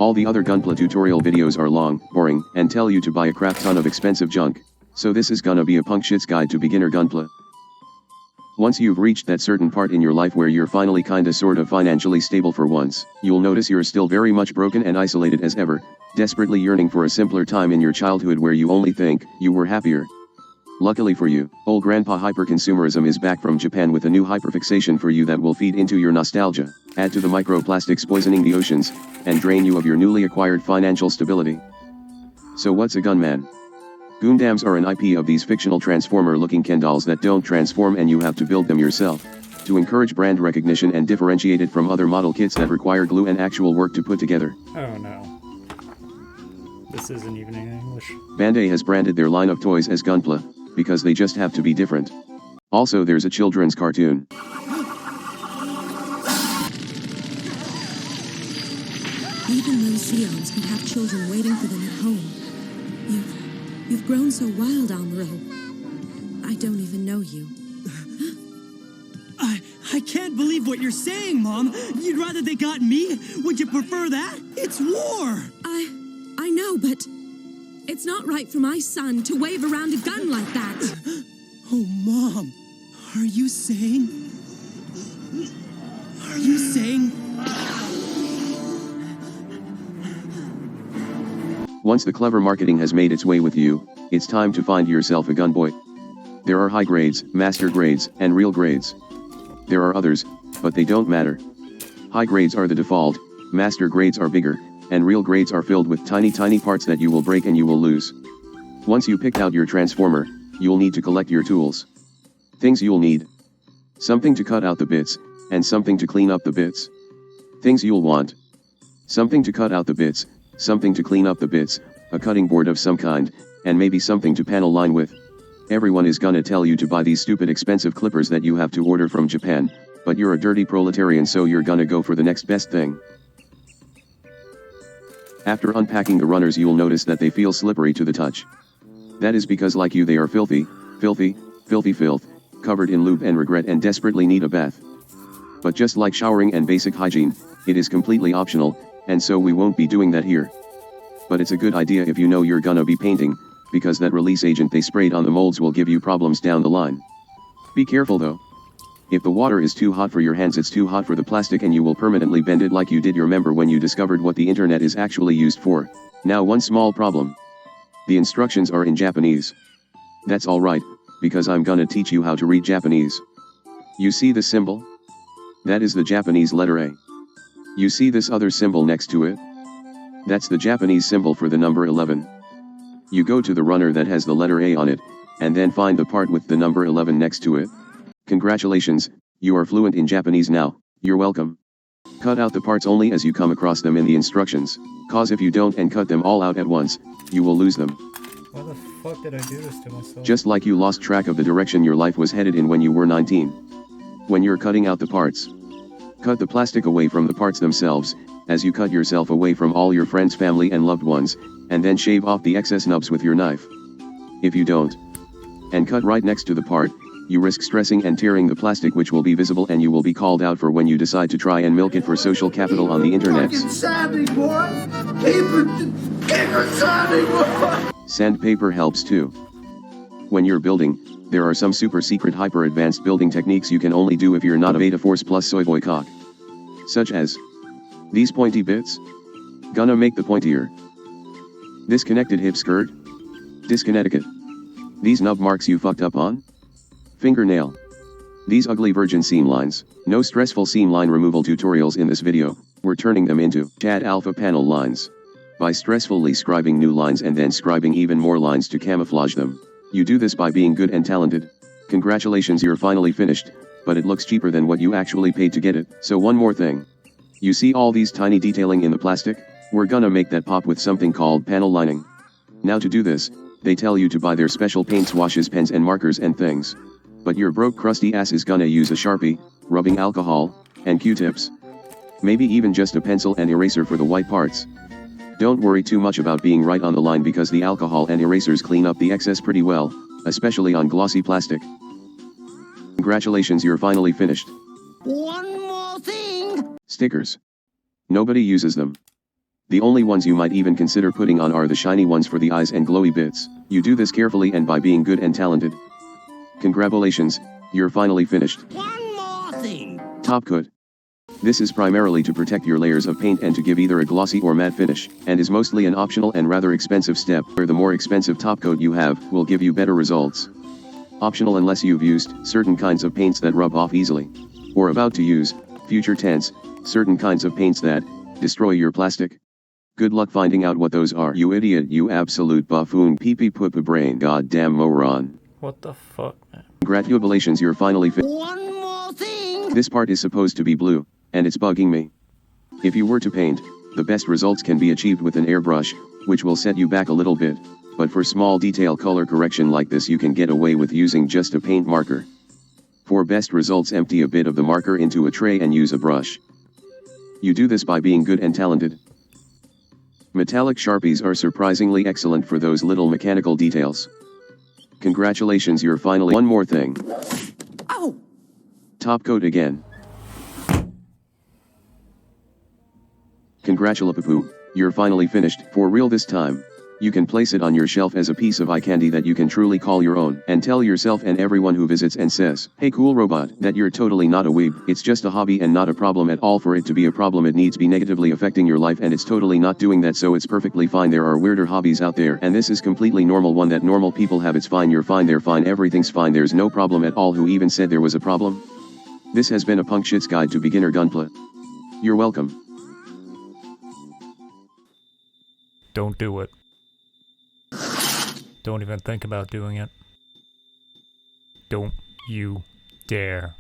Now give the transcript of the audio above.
All the other Gunpla tutorial videos are long, boring, and tell you to buy a crap ton of expensive junk. So this is gonna be a Punkshit's guide to beginner Gunpla. Once you've reached that certain part in your life where you're finally kinda sorta financially stable for once, you'll notice you're still very much broken and isolated as ever, desperately yearning for a simpler time in your childhood where you only think you were happier. Luckily for you, old grandpa hyperconsumerism is back from Japan with a new hyperfixation for you that will feed into your nostalgia, add to the microplastics poisoning the oceans, and drain you of your newly acquired financial stability. So what's a gunman? Gundams are an IP of these fictional transformer-looking Ken dolls that don't transform and you have to build them yourself, to encourage brand recognition and differentiate it from other model kits that require glue and actual work to put together. Oh no. This isn't even in English. Bandai has branded their line of toys as Gunpla, because they just have to be different. Also there's a children's cartoon. Even those Zeons could have children waiting for them at home. You've grown so wild, Amuro. I don't even know you. I can't believe what you're saying, Mom. You'd rather they got me? Would you prefer that? It's war! I know, but it's not right for my son to wave around a gun like that. Oh, Mom. Are you saying... Once the clever marketing has made its way with you, it's time to find yourself a gun boy. There are high grades, master grades, and real grades. There are others, but they don't matter. High grades are the default, master grades are bigger, and real grades are filled with tiny parts that you will break and you will lose. Once you picked out your transformer, you'll need to collect your tools. Things you'll need: something to cut out the bits, and something to clean up the bits. Things you'll want: something to cut out the bits, something to clean up the bits, a cutting board of some kind, and maybe something to panel line with. Everyone is gonna tell you to buy these stupid expensive clippers that you have to order from Japan, but you're a dirty proletarian, so you're gonna go for the next best thing. After unpacking the runners, you'll notice that they feel slippery to the touch. That is because, like you, they are filthy, filth, covered in lube and regret and desperately need a bath. But just like showering and basic hygiene, it is completely optional, and so we won't be doing that here. But it's a good idea if you know you're gonna be painting, because that release agent they sprayed on the molds will give you problems down the line. Be careful though. If the water is too hot for your hands, it's too hot for the plastic and you will permanently bend it like you did. Remember when you discovered what the internet is actually used for? Now one small problem. The instructions are in Japanese. That's alright, because I'm gonna teach you how to read Japanese. You see the symbol? That is the Japanese letter A. You see this other symbol next to it? That's the Japanese symbol for the number 11. You go to the runner that has the letter A on it, and then find the part with the number 11 next to it. Congratulations, you are fluent in Japanese now, you're welcome. Cut out the parts only as you come across them in the instructions, cause if you don't and cut them all out at once, you will lose them. Why the fuck did I do this to myself? Just like you lost track of the direction your life was headed in when you were 19. When you're cutting out the parts, cut the plastic away from the parts themselves, as you cut yourself away from all your friends, family and loved ones, and then shave off the excess nubs with your knife. If you don't, and cut right next to the part, you risk stressing and tearing the plastic, which will be visible and you will be called out for when you decide to try and milk it for social capital on the internet. Sandpaper helps too. When you're building, there are some super secret hyper advanced building techniques you can only do if you're not a Beta Force Plus soy boy cock. Such as these pointy bits. Gonna make the pointier. This connected hip skirt. Disconnecticut. These nub marks you fucked up on. Fingernail. These ugly virgin seam lines. No stressful seam line removal tutorials in this video, we're turning them into CAD alpha panel lines. By stressfully scribing new lines and then scribing even more lines to camouflage them. You do this by being good and talented. Congratulations, you're finally finished, but it looks cheaper than what you actually paid to get it. So one more thing. You see all these tiny detailing in the plastic? We're gonna make that pop with something called panel lining. Now to do this, they tell you to buy their special paints, washes, pens and markers and things. But your broke crusty ass is gonna use a Sharpie, rubbing alcohol, and Q-tips. Maybe even just a pencil and eraser for the white parts. Don't worry too much about being right on the line because the alcohol and erasers clean up the excess pretty well, especially on glossy plastic. Congratulations, you're finally finished. One more thing! Stickers. Nobody uses them. The only ones you might even consider putting on are the shiny ones for the eyes and glowy bits. You do this carefully and by being good and talented. Congratulations, you're finally finished. One more thing. Top coat. This is primarily to protect your layers of paint and to give either a glossy or matte finish, and is mostly an optional and rather expensive step, where the more expensive top coat you have, will give you better results. Optional unless you've used certain kinds of paints that rub off easily. Or about to use, future tense, certain kinds of paints that destroy your plastic. Good luck finding out what those are, you idiot, you absolute buffoon, pee-pee poo-poo brain, goddamn moron. What the fuck, man? Congratulations, you're finally One more thing. This part is supposed to be blue, and it's bugging me. If you were to paint, the best results can be achieved with an airbrush, which will set you back a little bit, but for small detail color correction like this you can get away with using just a paint marker. For best results, empty a bit of the marker into a tray and use a brush. You do this by being good and talented. Metallic Sharpies are surprisingly excellent for those little mechanical details. Congratulations, you're finally— One more thing. Oh! Top coat again. Congratulapapu, you're finally finished, for real this time. You can place it on your shelf as a piece of eye candy that you can truly call your own, and tell yourself and everyone who visits and says, "Hey cool robot," that you're totally not a weeb. It's just a hobby and not a problem at all. For it to be a problem it needs be negatively affecting your life, and it's totally not doing that, so it's perfectly fine. There are weirder hobbies out there, and this is completely normal, one that normal people have. It's fine, you're fine, they're fine, everything's fine, there's no problem at all. Who even said there was a problem? This has been a Punkshit's Guide to Beginner Gunpla. You're welcome. Don't do it. Don't even think about doing it. Don't you dare.